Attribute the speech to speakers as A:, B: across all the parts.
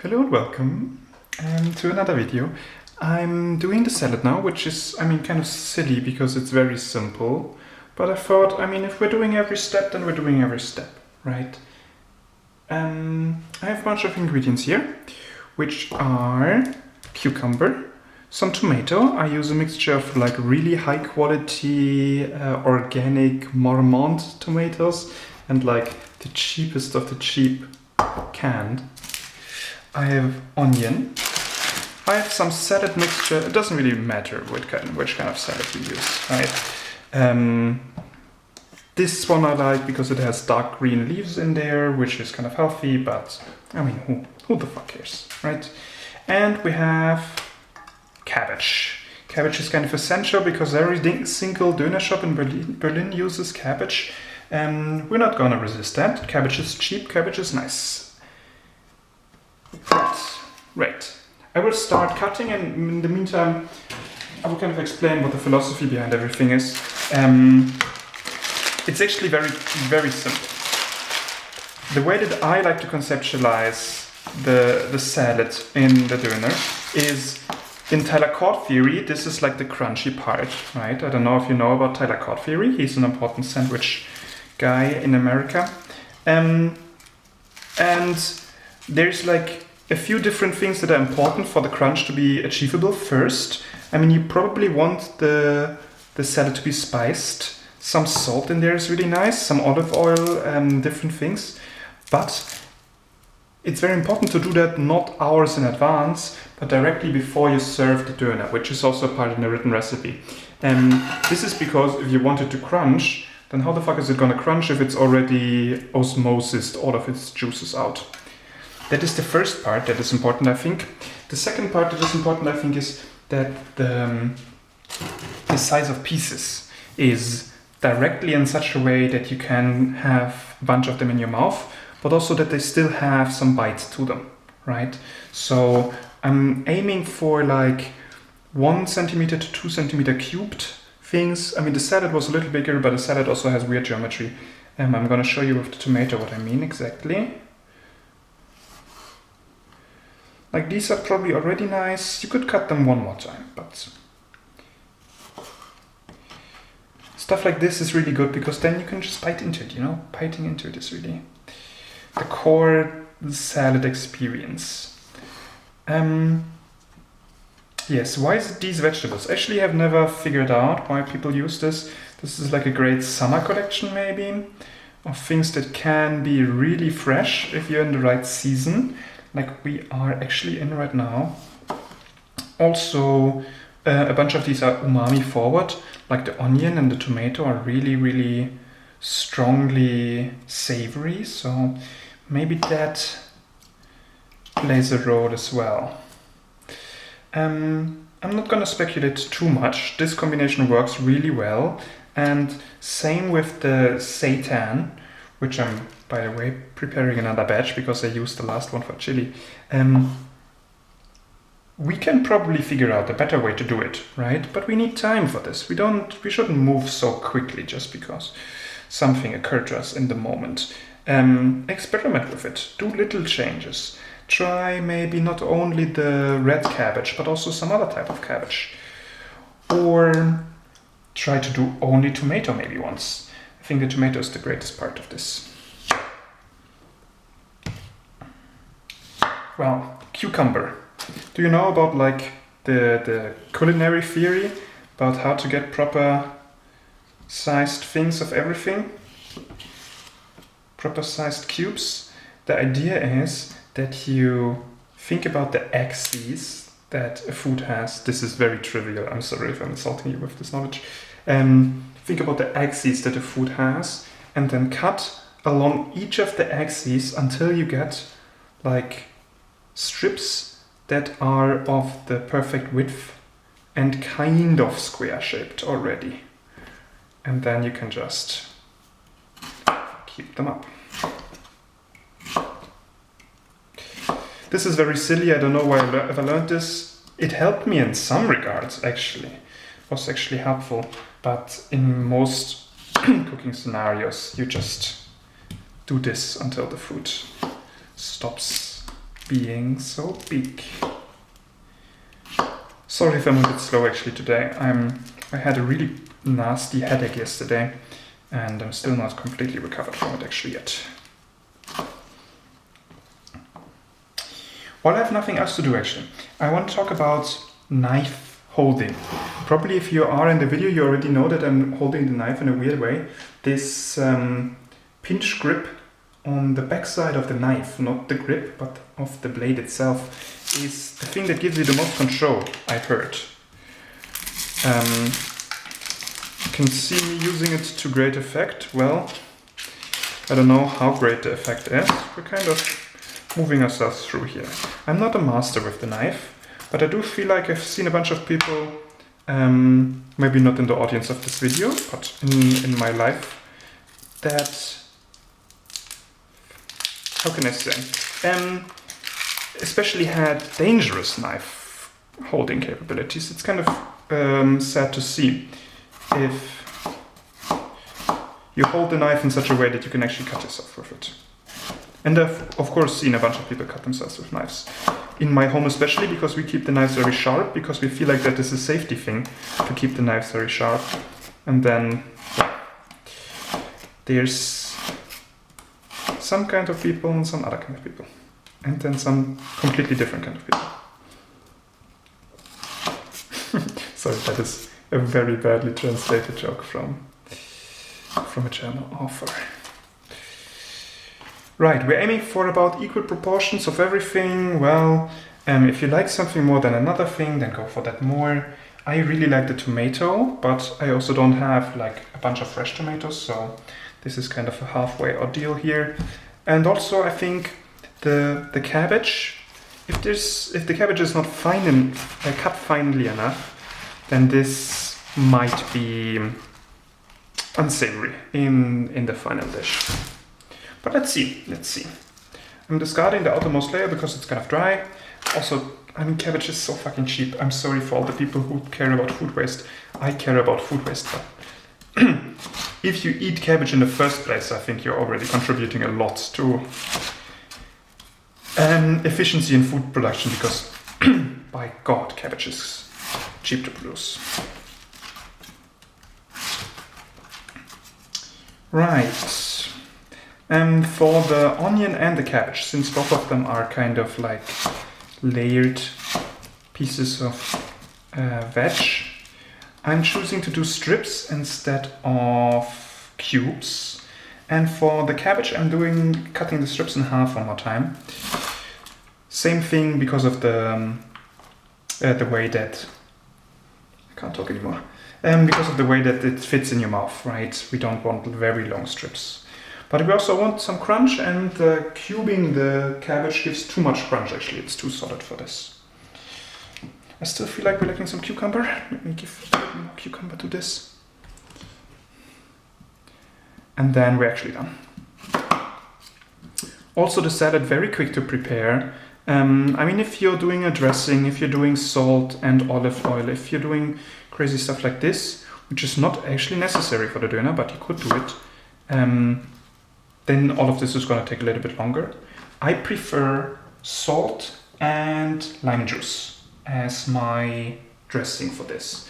A: Hello and welcome to another video. I'm doing the salad now, which is, kind of silly because it's very simple. But I thought, if we're doing every step, then we're doing every step, right? I have a bunch of ingredients here, which are cucumber, some tomato. I use a mixture of like really high quality organic Marmont tomatoes and like the cheapest of the cheap canned. I have onion. I have some salad mixture. It doesn't really matter which kind of salad you use, right? This one I like because it has dark green leaves in there, which is kind of healthy, but who the fuck cares, right? And we have cabbage. Cabbage is kind of essential because every single doner shop in Berlin uses cabbage. We're not gonna resist that. Cabbage is cheap, cabbage is nice. Right. I will start cutting, and in the meantime, I will kind of explain what the philosophy behind everything is. It's actually very, very simple. The way that I like to conceptualize the salad in the doner is, in Tyler Court theory, this is like the crunchy part, right? I don't know if you know about Tyler Court theory. He's an important sandwich guy in America. And there's like a few different things that are important for the crunch to be achievable. First, you probably want the salad to be spiced. Some salt in there is really nice, some olive oil, different things. But it's very important to do that not hours in advance, but directly before you serve the doner, which is also part in the written recipe. This is because if you want it to crunch, then how the fuck is it gonna crunch if it's already osmosis, all of its juices out? That is the first part that is important, I think. The second part that is important, I think, is that the size of pieces is directly in such a way that you can have a bunch of them in your mouth, but also that they still have some bite to them, right? So I'm aiming for like 1 centimeter to 2 centimeter cubed things. The salad was a little bigger, but the salad also has weird geometry. I'm gonna show you with the tomato what I mean exactly. Like, these are probably already nice. You could cut them one more time, but stuff like this is really good because then you can just bite into it, Biting into it is really the core salad experience. Yes, why is it these vegetables? Actually, I've never figured out why people use this. This is like a great summer collection, maybe, of things that can be really fresh if you're in the right season, like we are actually in right now. Also, a bunch of these are umami forward, like the onion and the tomato are really, really strongly savory, so maybe that plays a role as well. I'm not gonna speculate too much. This combination works really well, and same with the seitan, which I'm, by the way, preparing another batch because I used the last one for chili. We can probably figure out a better way to do it, right? But we need time for this. We shouldn't move so quickly just because something occurred to us in the moment. Experiment with it. Do little changes. Try maybe not only the red cabbage, but also some other type of cabbage. Or try to do only tomato maybe once. I think the tomato is the greatest part of this. Well, cucumber. Do you know about like the culinary theory about how to get proper sized things of everything? Proper sized cubes? The idea is that you think about the axes that a food has. This is very trivial. I'm sorry if I'm insulting you with this knowledge. Think about the axes that a food has and then cut along each of the axes until you get like strips that are of the perfect width and kind of square shaped already. And then you can just keep them up. This is very silly. I don't know why I ever learned this. It helped me in some regards, actually. It was actually helpful. But in most cooking scenarios, you just do this until the food stops being so big. Sorry if I'm a bit slow actually today. I had a really nasty headache yesterday and I'm still not completely recovered from it actually yet. Well, I have nothing else to do actually. I want to talk about knife holding. Probably if you are in the video, you already know that I'm holding the knife in a weird way. This pinch grip on the back side of the knife, not the grip, but of the blade itself, is the thing that gives you the most control, I've heard. You can see me using it to great effect. Well, I don't know how great the effect is. We're kind of moving ourselves through here. I'm not a master with the knife, but I do feel like I've seen a bunch of people, maybe not in the audience of this video, but in my life, that, how can I say, especially had dangerous knife holding capabilities. It's kind of sad to see if you hold the knife in such a way that you can actually cut yourself with it. And I've, of course, seen a bunch of people cut themselves with knives. In my home especially, because we keep the knives very sharp, because we feel like that is a safety thing, to keep the knives very sharp. And then, yeah, there's some kind of people and some other kind of people. And then some completely different kind of people. Sorry, that is a very badly translated joke from a German author. Right, we're aiming for about equal proportions of everything. Well, if you like something more than another thing, then go for that more. I really like the tomato, but I also don't have like a bunch of fresh tomatoes, so this is kind of a halfway ordeal here. And also I think the cabbage, if the cabbage is not fine and cut finely enough, then this might be unsavory in the final dish. But let's see. I'm discarding the outermost layer because it's kind of dry. Also, I mean, cabbage is so fucking cheap. I'm sorry for all the people who care about food waste. I care about food waste, but if you eat cabbage in the first place, I think you're already contributing a lot to efficiency in food production, because by God, cabbage is cheap to produce. Right. For the onion and the cabbage, since both of them are kind of like layered pieces of veg, I'm choosing to do strips instead of cubes. And for the cabbage, I'm cutting the strips in half one more time. Same thing because of the way that, I can't talk anymore. Because of the way that it fits in your mouth, right? We don't want very long strips. But we also want some crunch, and cubing the cabbage gives too much crunch actually. It's too solid for this. I still feel like we're lacking some cucumber. Let me give a bit more cucumber to this. And then we're actually done. Also the salad, very quick to prepare. I mean, if you're doing a dressing, if you're doing salt and olive oil, if you're doing crazy stuff like this, which is not actually necessary for the döner, but you could do it, then all of this is going to take a little bit longer. I prefer salt and lime juice as my dressing for this.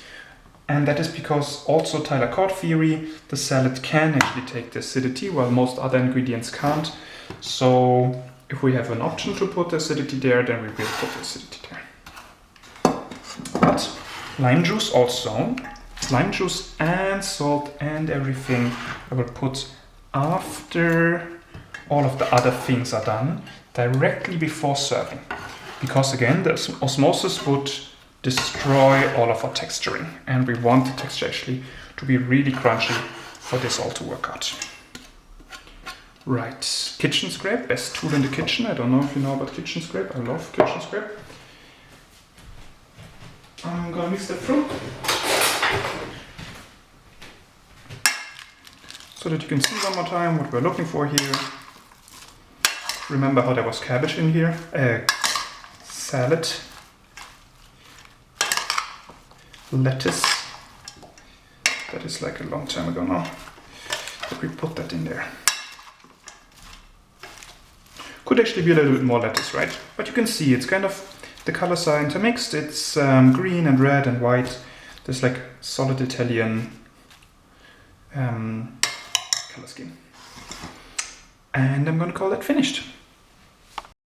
A: And that is because also Tyler Court theory, the salad can actually take the acidity, while most other ingredients can't. So if we have an option to put the acidity there, then we will put the acidity there. But lime juice also, lime juice and salt and everything I will put after all of the other things are done, directly before serving. Because again, the osmosis would destroy all of our texturing, and we want the texture actually to be really crunchy for this all to work out. Right, kitchen scrape, best tool in the kitchen. I don't know if you know about kitchen scrape. I love kitchen scrape. I'm gonna mix that through, so that you can see one more time what we're looking for here. Remember how there was cabbage in here? Salad. Lettuce. That is like a long time ago now that we put that in there. Could actually be a little bit more lettuce, right? But you can see it's kind of, the colors are intermixed. It's green and red and white. There's like solid Italian color scheme. And I'm gonna call that finished.